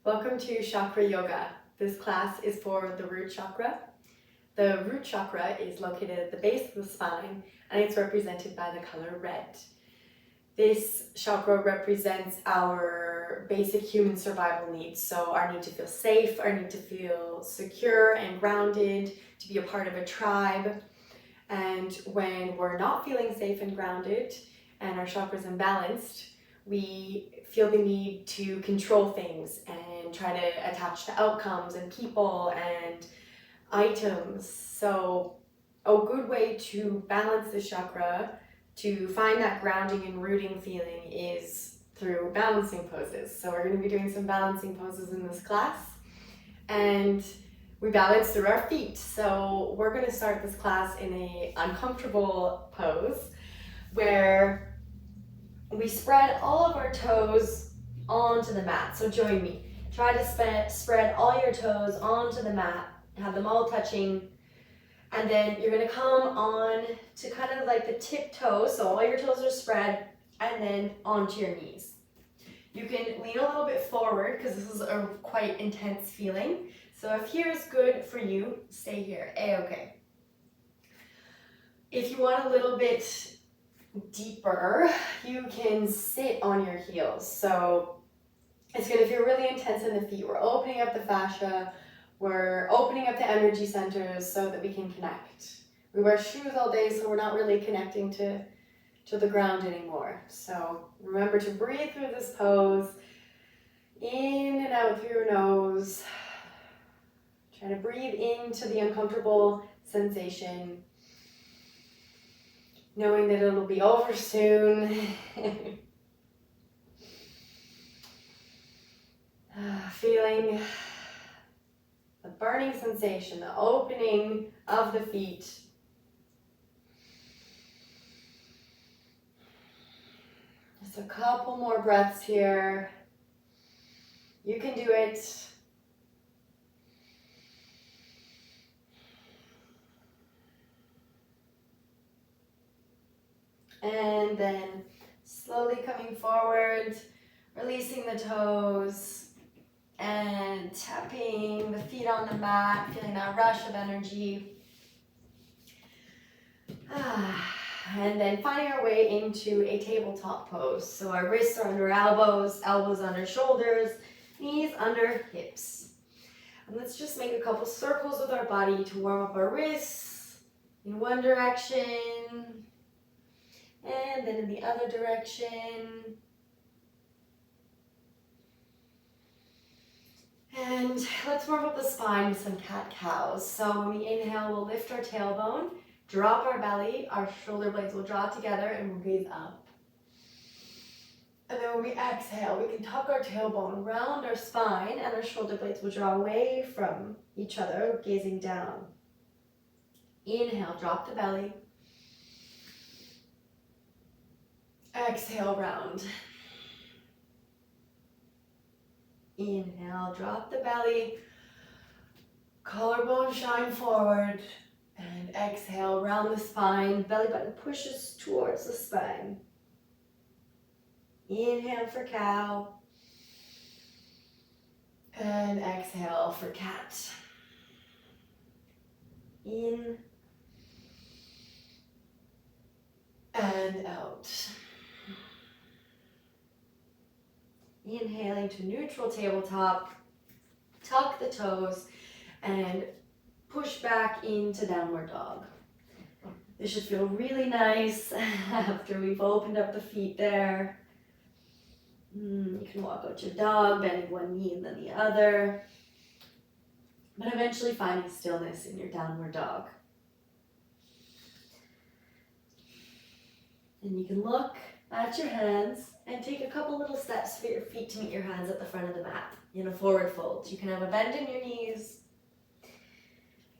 Welcome to Chakra Yoga. This class is for the root chakra. The root chakra is located at the base of the spine and it's represented by the color red. This chakra represents our basic human survival needs. So our need to feel safe, our need to feel secure and grounded, to be a part of a tribe. And when we're not feeling safe and grounded and our chakra's imbalanced, we feel the need to control things and try to attach to outcomes and people and items. So a good way to balance the chakra, to find that grounding and rooting feeling, is through balancing poses. So we're going to be doing some balancing poses in this class, and we balance through our feet. So we're going to start this class in an uncomfortable pose where we spread all of our toes onto the mat. So join me. Try to spread all your toes onto the mat, have them all touching, and then you're going to come on to kind of like the tip toes, so all your toes are spread, and then onto your knees. You can lean a little bit forward because this is a quite intense feeling. So if here is good for you, stay here. A-okay. If you want a little bit deeper, you can sit on your heels. So it's going to feel really intense in the feet. We're opening up the fascia. We're opening up the energy centers so that we can connect. We wear shoes all day, so we're not really connecting to the ground anymore. So remember to breathe through this pose, in and out through your nose. Try to breathe into the uncomfortable sensation, knowing that it'll be over soon. Feeling the burning sensation, the opening of the feet. Just a couple more breaths here. You can do it. And then slowly coming forward, releasing the toes and tapping the feet on the mat, feeling that rush of energy. And then finding our way into a tabletop pose. So our wrists are under elbows, elbows under shoulders, knees under hips. And let's just make a couple circles with our body to warm up our wrists in one direction, and then in the other direction. And let's warm up the spine with some cat-cows. So when we inhale, we'll lift our tailbone, drop our belly, our shoulder blades will draw together, and we'll gaze up. And then when we exhale, we can tuck our tailbone around our spine, and our shoulder blades will draw away from each other, gazing down. Inhale, drop the belly. Exhale, round. Inhale, drop the belly. Collarbone shine forward. And exhale, round the spine. Belly button pushes towards the spine. Inhale for cow. And exhale for cat. In. And out. Inhaling to neutral tabletop, tuck the toes, and push back into downward dog. This should feel really nice after we've opened up the feet there. You can walk out your dog, bending one knee and then the other, but eventually finding stillness in your downward dog. And you can look at your hands and take a couple little steps for your feet to meet your hands at the front of the mat in a forward fold. You can have a bend in your knees.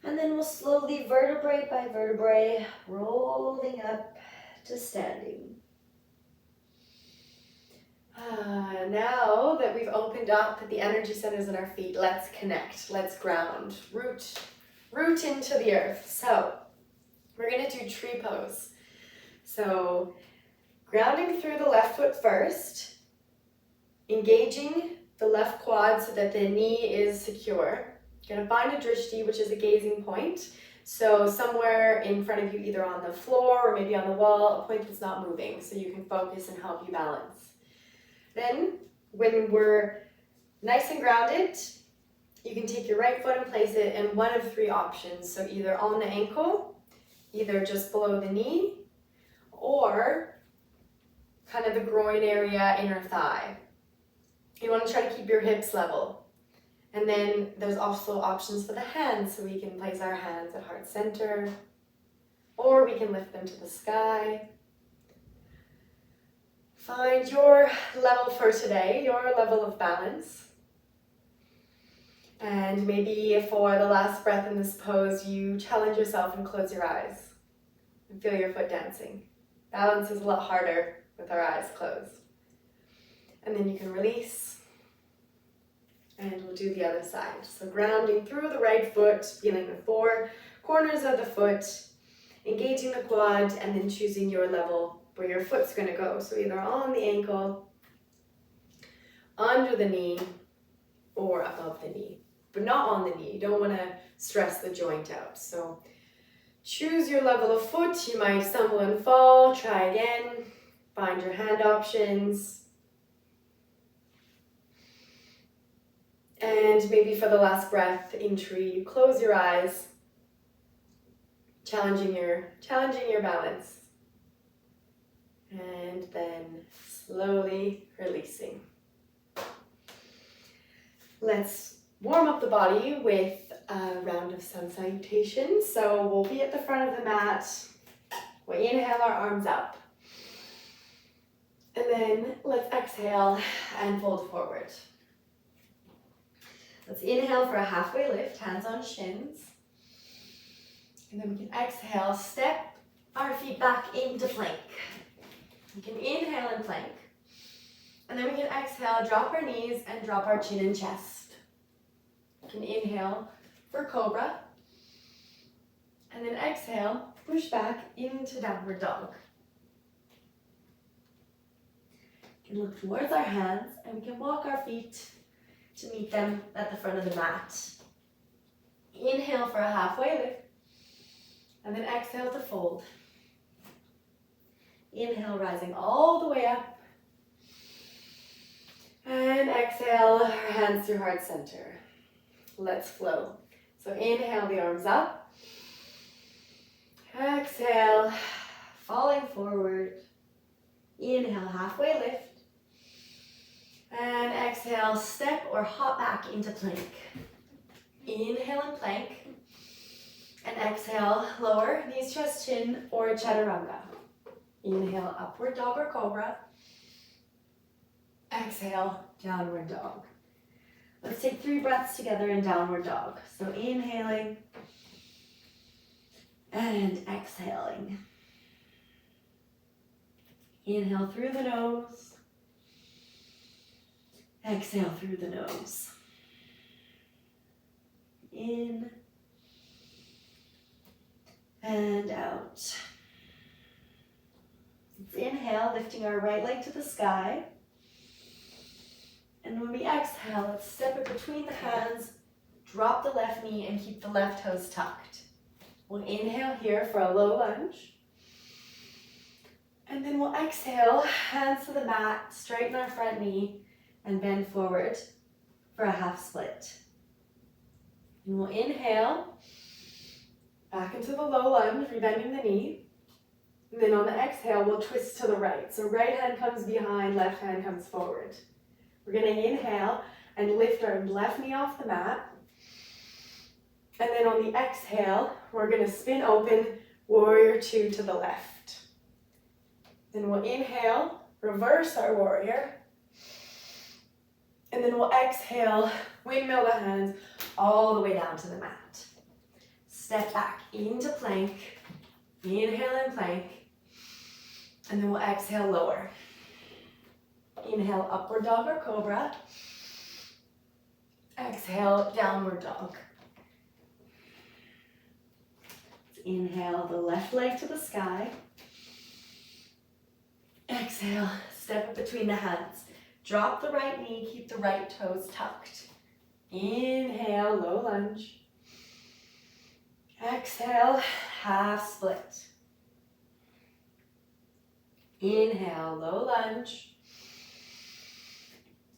And then we'll slowly, vertebrae by vertebrae, rolling up to standing. Now that we've opened up the energy centers in our feet, let's connect, let's ground, root into the earth. So we're gonna do tree pose. So grounding through the left foot first, engaging the left quad so that the knee is secure. You're gonna find a drishti, which is a gazing point. So somewhere in front of you, either on the floor or maybe on the wall, a point that's not moving, so you can focus and help you balance. Then, when we're nice and grounded, you can take your right foot and place it in one of three options. So either on the ankle, either just below the knee, or kind of the groin area, inner thigh. You want to try to keep your hips level. And then there's also options for the hands, so we can place our hands at heart center, or we can lift them to the sky. Find your level for today, your level of balance. And maybe for the last breath in this pose, you challenge yourself and close your eyes and feel your foot dancing. Balance is a lot harder with our eyes closed. And then you can release. And we'll do the other side. So grounding through the right foot, feeling the four corners of the foot, engaging the quad, and then choosing your level where your foot's going to go. So either on the ankle, under the knee, or above the knee. But not on the knee. You don't want to stress the joint out. So choose your level of foot. You might stumble and fall. Try again. Find your hand options. And maybe for the last breath in tree, you close your eyes, challenging your balance. And then slowly releasing. Let's warm up the body with a round of sun salutations. So we'll be at the front of the mat. We'll inhale our arms up. And then let's exhale and fold forward. Let's inhale for a halfway lift, hands on shins. And then we can exhale, step our feet back into plank. We can inhale and plank. And then we can exhale, drop our knees and drop our chin and chest. We can inhale for cobra. And then exhale, push back into downward dog. We can look towards our hands and we can walk our feet to meet them at the front of the mat. Inhale for a halfway lift, and then exhale to fold. Inhale, rising all the way up, and exhale, our hands through heart center. Let's flow. So inhale, the arms up. Exhale, falling forward. Inhale, halfway lift. And exhale, step or hop back into plank. Inhale and plank. And exhale, lower, knees, chest, chin, or chaturanga. Inhale, upward dog or cobra. Exhale, downward dog. Let's take 3 breaths together in downward dog. So inhaling and exhaling. Inhale through the nose. Exhale through the nose. In and out. Let's inhale, lifting our right leg to the sky. And when we exhale, let's step it between the hands, drop the left knee, and keep the left toes tucked. We'll inhale here for a low lunge. And then we'll exhale, hands to the mat, straighten our front knee, and bend forward for a half split. And we'll inhale, back into the low lunge, rebending the knee. And then on the exhale, we'll twist to the right. So right hand comes behind, left hand comes forward. We're gonna inhale and lift our left knee off the mat. And then on the exhale, we're gonna spin open, warrior 2 to the left. Then we'll inhale, reverse our warrior. And then we'll exhale, windmill the hands all the way down to the mat. Step back into plank, inhale and plank, and then we'll exhale, lower. Inhale, upward dog or cobra. Exhale, downward dog. Inhale, the left leg to the sky. Exhale, step it between the hands. Drop the right knee, keep the right toes tucked. Inhale, low lunge. Exhale, half split. Inhale, low lunge.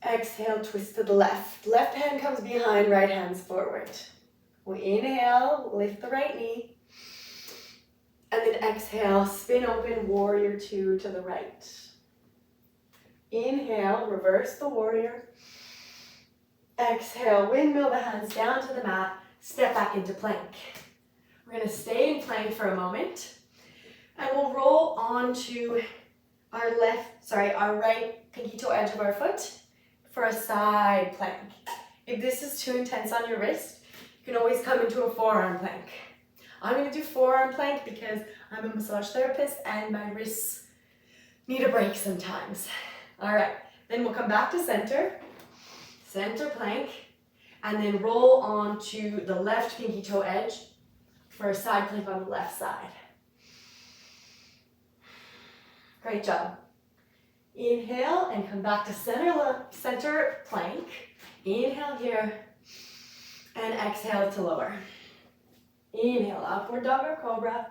Exhale, twist to the left. Left hand comes behind, right hand's forward. We inhale, lift the right knee. And then exhale, spin open, warrior two to the right. Inhale, reverse the warrior. Exhale, windmill the hands down to the mat, step back into plank. We're gonna stay in plank for a moment. And we'll roll onto our right pinky toe edge of our foot for a side plank. If this is too intense on your wrist, you can always come into a forearm plank. I'm gonna do forearm plank because I'm a massage therapist and my wrists need a break sometimes. All right, then we'll come back to center plank, and then roll onto the left pinky toe edge for a side plank on the left side. Great job. Inhale and come back to center plank. Inhale here and exhale to lower. Inhale, upward dog or cobra.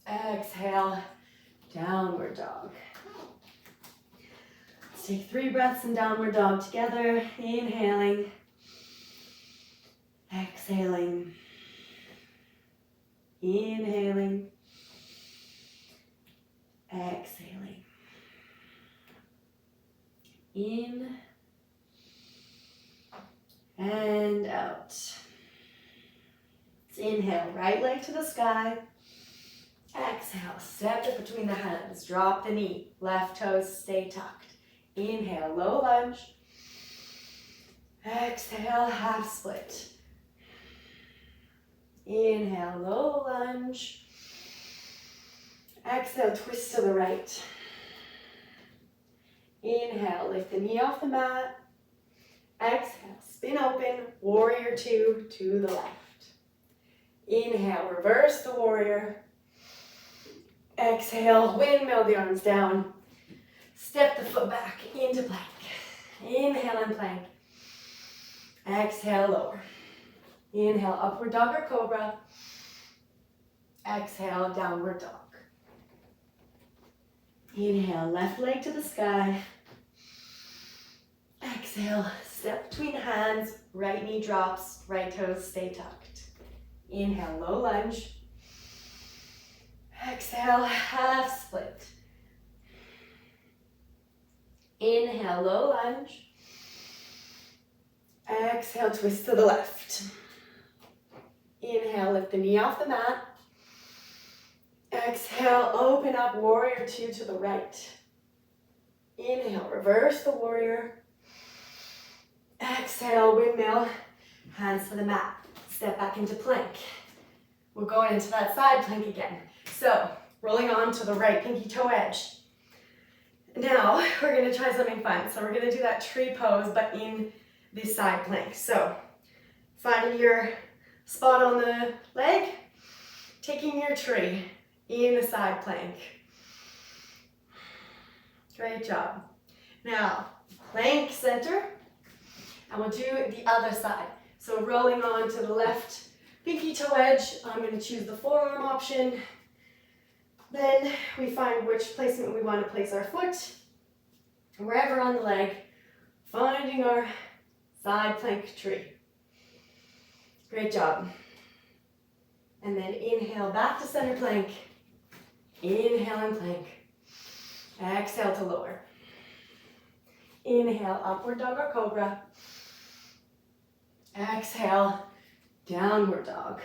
Exhale, downward dog. Let's take 3 breaths in downward dog together. Inhaling, exhaling, inhaling, exhaling. In and out. Let's inhale, right leg to the sky. Exhale, step it between the hands. Drop the knee, left toes stay tucked. Inhale, low lunge. Exhale, half split. Inhale, low lunge. Exhale, twist to the right. Inhale, lift the knee off the mat. Exhale, spin open, warrior two to the left. Inhale, reverse the warrior. Exhale, windmill the arms down. Step the foot back into plank. Inhale and plank. Exhale, lower. Inhale, upward dog or cobra. Exhale, downward dog. Inhale, left leg to the sky. Exhale, step between the hands, right knee drops, right toes stay tucked. Inhale, low lunge. Exhale, half split. Inhale, low lunge. Exhale, twist to the left. Inhale, lift the knee off the mat. Exhale, open up, warrior two to the right. Inhale, reverse the warrior. Exhale, windmill, hands to the mat. Step back into plank. We're going into that side plank again. So, rolling on to the right pinky toe edge. Now, we're gonna try something fun. So we're gonna do that tree pose, but in this side plank. So, finding your spot on the leg, taking your tree in a side plank. Great job. Now, plank center, and we'll do the other side. So rolling on to the left pinky toe edge, I'm going to choose the forearm option. Then we find which placement we want to place our foot, wherever on the leg, finding our side plank tree. Great job. And then inhale back to center plank. Inhale and plank. Exhale to lower. Inhale, upward dog or cobra. Exhale, downward dog.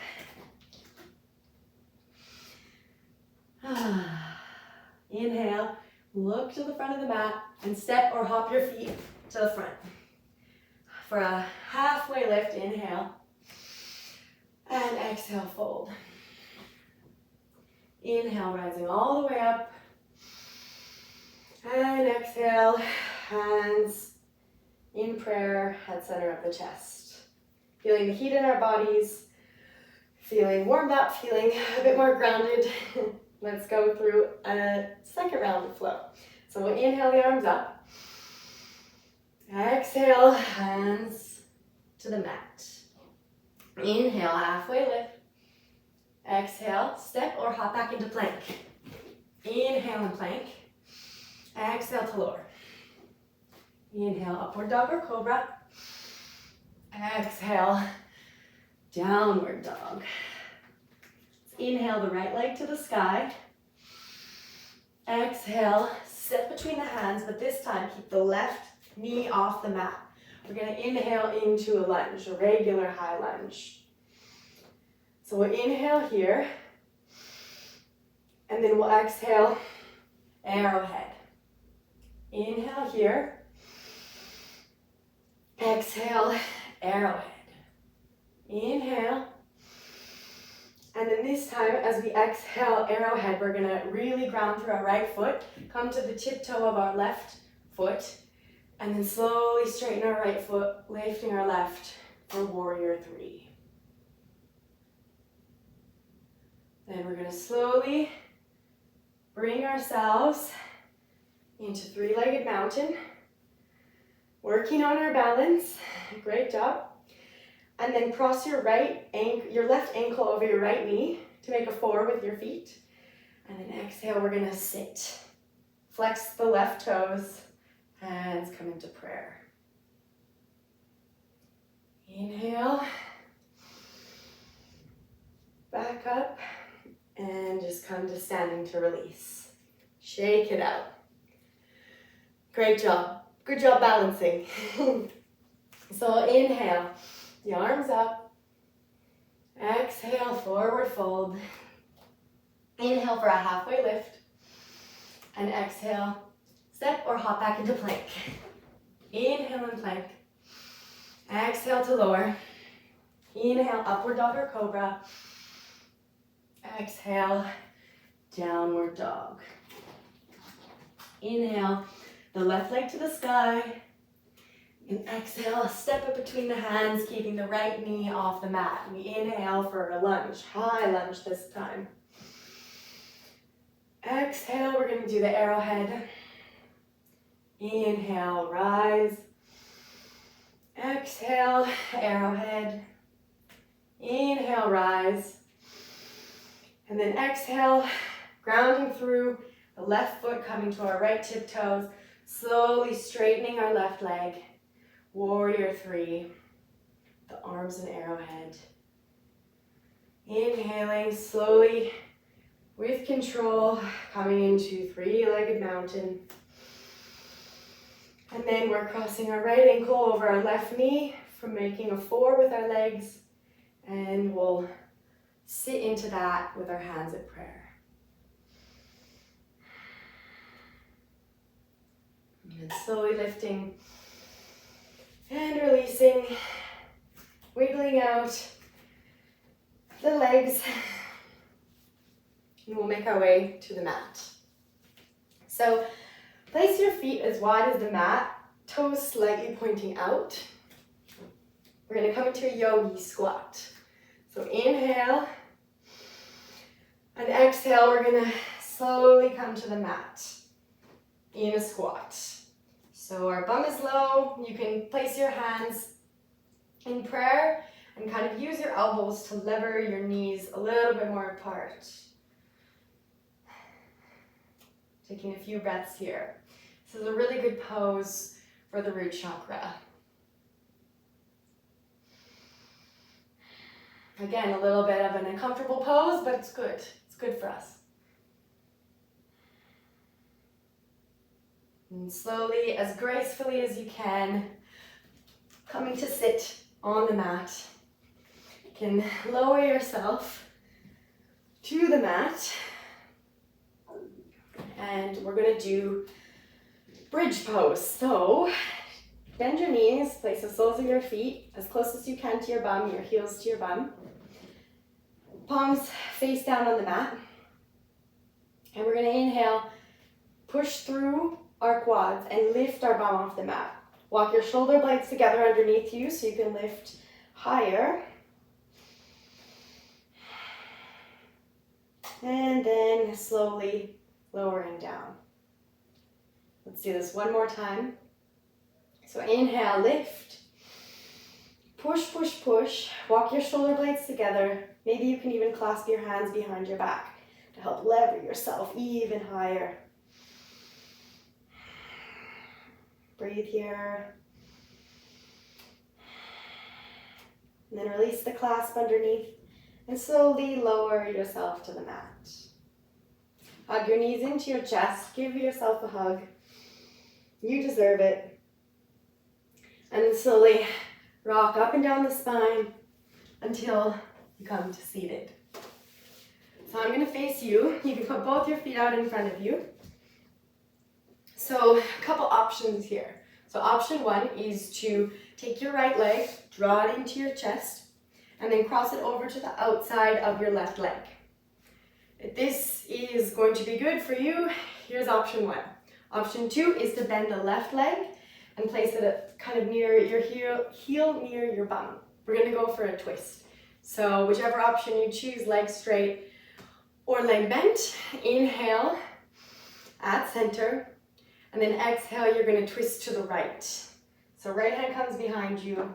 Inhale, look to the front of the mat and step or hop your feet to the front. For a halfway lift, inhale. And exhale, fold. Inhale, rising all the way up. And exhale, hands in prayer, head center of the chest. Feeling the heat in our bodies, feeling warmed up, feeling a bit more grounded. Let's go through a second round of flow. So we'll inhale the arms up. Exhale, hands to the mat. Inhale, halfway lift. Exhale, step or hop back into plank. Inhale and plank. Exhale to lower. Inhale, upward dog or cobra. Exhale, downward dog. Inhale the right leg to the sky. Exhale, step between the hands, but this time keep the left knee off the mat. We're going to inhale into a lunge, a regular high lunge. So we'll inhale here, and then we'll exhale, arrowhead. Inhale here, exhale, arrowhead. Inhale, and then this time as we exhale, arrowhead, we're going to really ground through our right foot, come to the tiptoe of our left foot, and then slowly straighten our right foot, lifting our left for warrior three. Then we're going to slowly bring ourselves into three-legged mountain, working on our balance. Great job. And then cross your left ankle over your right knee to make a four with your feet. And then exhale, we're going to sit. Flex the left toes, hands come into prayer. Inhale, back up, and just come to standing to release. Shake it out. Great job. Good job balancing. So inhale, the arms up. Exhale, forward fold. Inhale for a halfway lift. And exhale, step or hop back into plank. Inhale and plank. Exhale to lower. Inhale, upward dog or cobra. Exhale, downward dog. Inhale, the left leg to the sky. And exhale, step up between the hands, keeping the right knee off the mat. We inhale for a lunge, high lunge this time. Exhale, we're going to do the arrowhead. Inhale, rise. Exhale, arrowhead. Inhale, rise. And then exhale, grounding through the left foot, coming to our right tiptoes, slowly straightening our left leg. Warrior three, the arms and arrowhead. Inhaling slowly with control, coming into three-legged mountain. And then we're crossing our right ankle over our left knee from making a four with our legs. And we'll sit into that with our hands at prayer. And slowly lifting and releasing, wiggling out the legs. And we'll make our way to the mat. So place your feet as wide as the mat, toes slightly pointing out. We're going to come into a yogi squat. So inhale and exhale, we're going to slowly come to the mat in a squat. So our bum is low. You can place your hands in prayer and kind of use your elbows to lever your knees a little bit more apart. Taking a few breaths here. This is a really good pose for the root chakra. Again, a little bit of an uncomfortable pose, but it's good. It's good for us. And slowly, as gracefully as you can, coming to sit on the mat. You can lower yourself to the mat. And we're going to do bridge pose. So bend your knees, place the soles of your feet as close as you can to your bum, your heels to your bum. Palms face down on the mat. And we're going to inhale, push through our quads and lift our bum off the mat. Walk your shoulder blades together underneath you so you can lift higher. And then slowly lowering down. Let's do this one more time. So inhale, lift. Push, push, push. Walk your shoulder blades together. Maybe you can even clasp your hands behind your back to help lever yourself even higher. Breathe here. And then release the clasp underneath and slowly lower yourself to the mat. Hug your knees into your chest. Give yourself a hug. You deserve it. And then slowly rock up and down the spine until you come to seated. So I'm going to face you. You can put both your feet out in front of you. So a couple options here. So option one is to take your right leg, draw it into your chest, and then cross it over to the outside of your left leg. If this is going to be good for you, here's option one. Option two is to bend the left leg and place it kind of near your heel near your bum. We're going to go for a twist. So whichever option you choose, leg straight or leg bent. Inhale at center. And then exhale, you're going to twist to the right. So right hand comes behind you.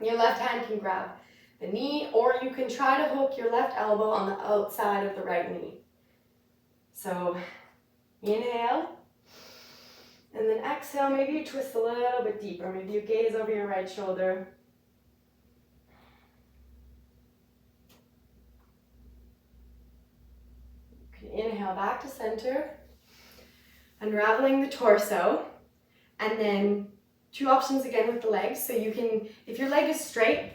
Your left hand can grab the knee, or you can try to hook your left elbow on the outside of the right knee. So inhale. And then exhale, maybe you twist a little bit deeper. Maybe you gaze over your right shoulder. You can inhale back to center. Unraveling the torso, and then two options again with the legs. So you can, if your leg is straight,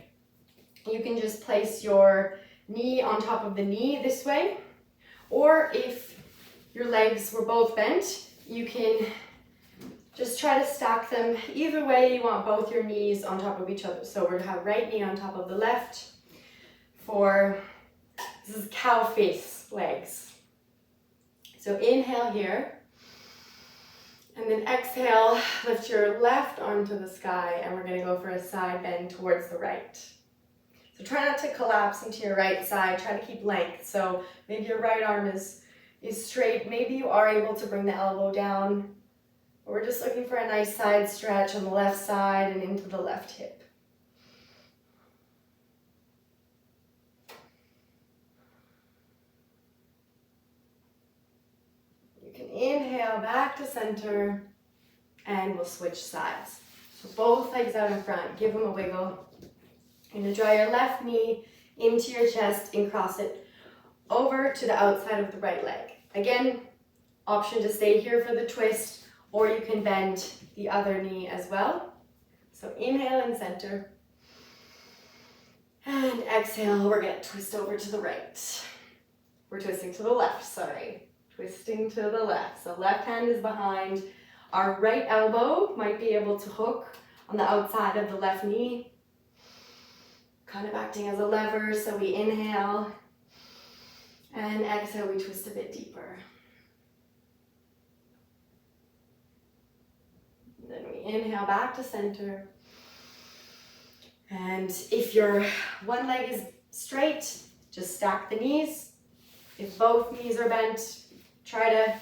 you can just place your knee on top of the knee this way. Or if your legs were both bent, you can just try to stack them. Either way, you want both your knees on top of each other. So we're gonna have right knee on top of the left for, this is cow face legs. So inhale here. And then exhale, lift your left arm to the sky, and we're going to go for a side bend towards the right. So try not to collapse into your right side. Try to keep length. So maybe your right arm is straight. Maybe you are able to bring the elbow down. We're just looking for a nice side stretch on the left side and into the left hip. Inhale back to center, and we'll switch sides. So both legs out in front, give them a wiggle. You're going to draw your left knee into your chest and cross it over to the outside of the right leg. Again, option to stay here for the twist, or you can bend the other knee as well. So inhale and center. And exhale, we're going to twist over to the right. We're twisting to the left, sorry. Twisting to the left. So left hand is behind. Our right elbow might be able to hook on the outside of the left knee. Kind of acting as a lever. So we inhale. And exhale, we twist a bit deeper. And then we inhale back to center. And if your one leg is straight, just stack the knees. If both knees are bent, try to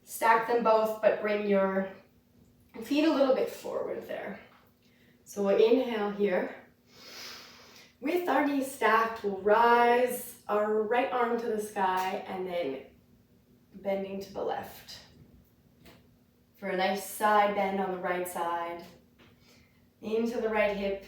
stack them both, but bring your feet a little bit forward there. So we'll inhale here. With our knees stacked, we'll rise our right arm to the sky and then bending to the left. For a nice side bend on the right side. Into the right hip.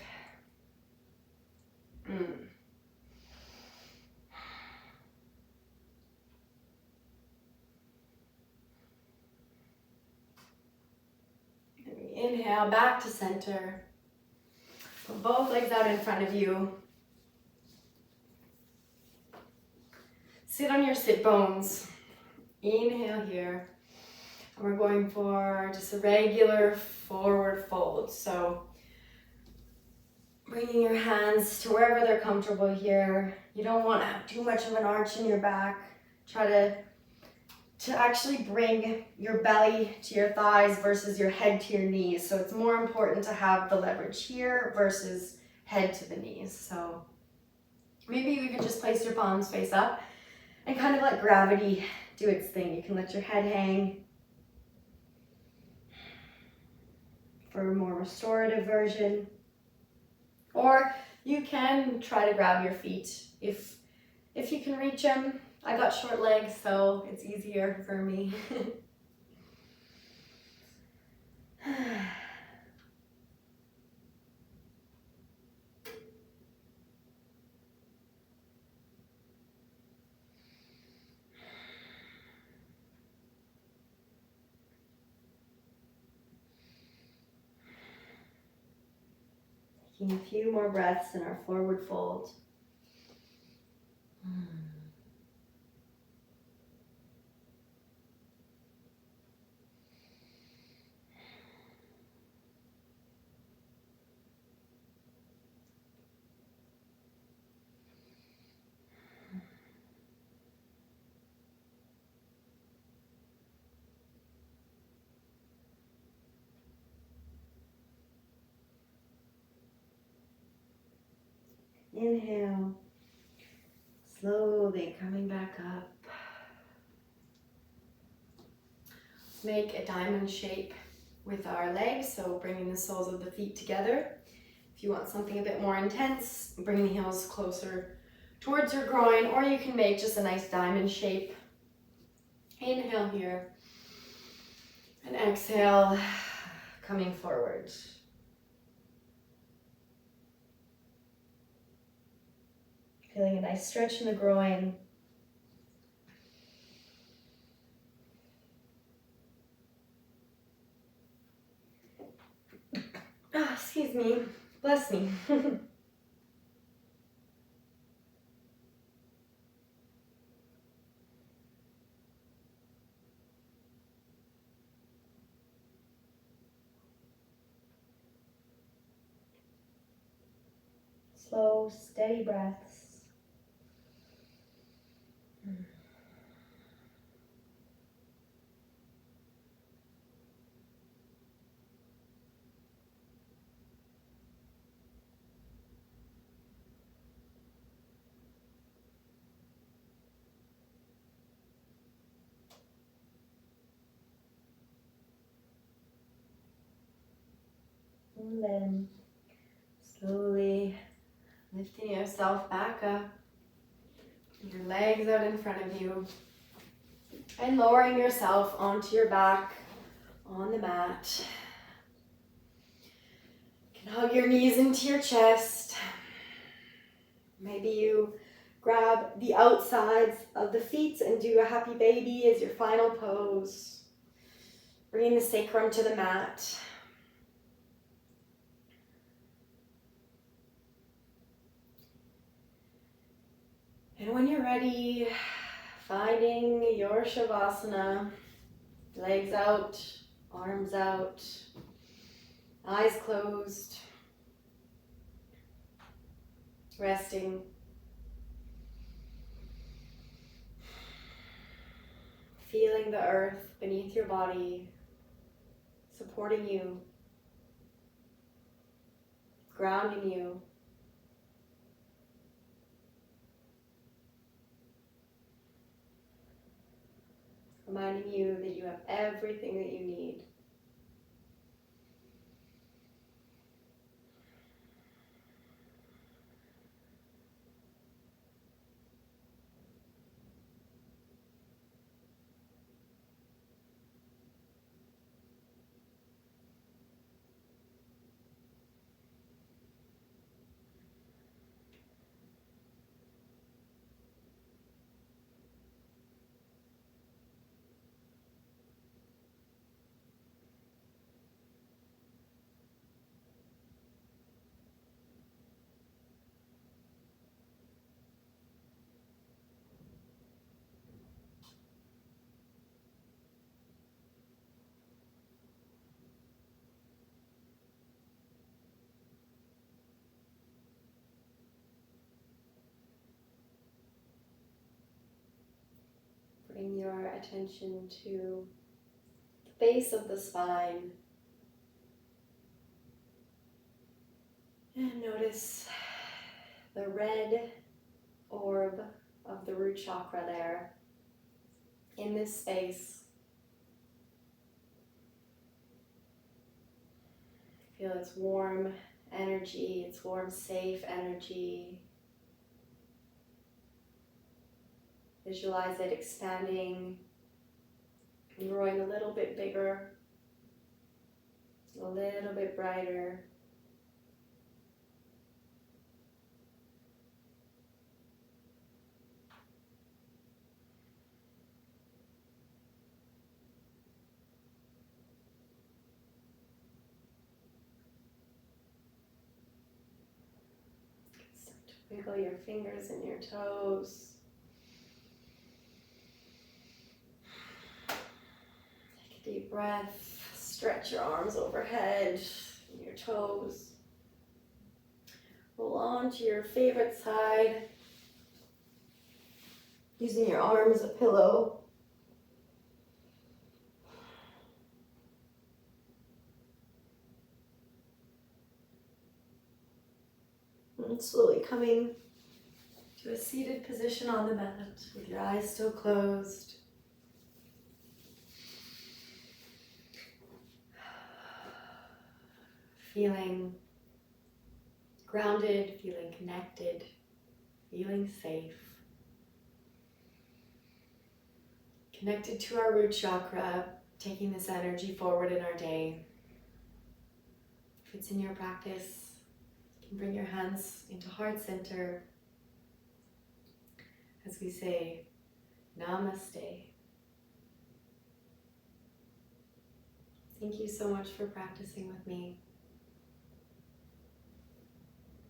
Inhale back to center. Put both legs out in front of you. Sit on your sit bones. Inhale here. And we're going for just a regular forward fold. So bringing your hands to wherever they're comfortable here. You don't want to have too much of an arch in your back. Try to actually bring your belly to your thighs versus your head to your knees. So it's more important to have the leverage here versus head to the knees. So maybe you even just place your palms face up and kind of let gravity do its thing. You can let your head hang for a more restorative version. Or you can try to grab your feet if you can reach them. I got short legs, so it's easier for me. Taking a few more breaths in our forward fold. Inhale, slowly coming back up. Let's make a diamond shape with our legs, so bringing the soles of the feet together. If you want something a bit more intense, bring the heels closer towards your groin, or you can make just a nice diamond shape. Inhale here, and exhale, coming forward. Feeling a nice stretch in the groin. Excuse me, bless me. Slow, steady breaths. And then slowly lifting yourself back up, your legs out in front of you, and lowering yourself onto your back on the mat. You can hug your knees into your chest. Maybe you grab the outsides of the feet and do a happy baby as your final pose. Bringing the sacrum to the mat. And when you're ready, finding your Shavasana, legs out, arms out, eyes closed, resting. Feeling the earth beneath your body, supporting you, grounding you. Reminding you that you have everything that you need. Bring your attention to the base of the spine. And notice the red orb of the root chakra there in this space. Feel its warm energy, its warm, safe energy. Visualize it expanding and growing a little bit bigger, a little bit brighter. Start to wiggle your fingers and your toes. Take a deep breath. Stretch your arms overhead and your toes. Roll on to your favorite side, using your arm as a pillow. And slowly coming to a seated position on the mat with your eyes still closed. Feeling grounded, feeling connected, feeling safe. Connected to our root chakra, taking this energy forward in our day. If it's in your practice, you can bring your hands into heart center as we say, Namaste. Thank you so much for practicing with me.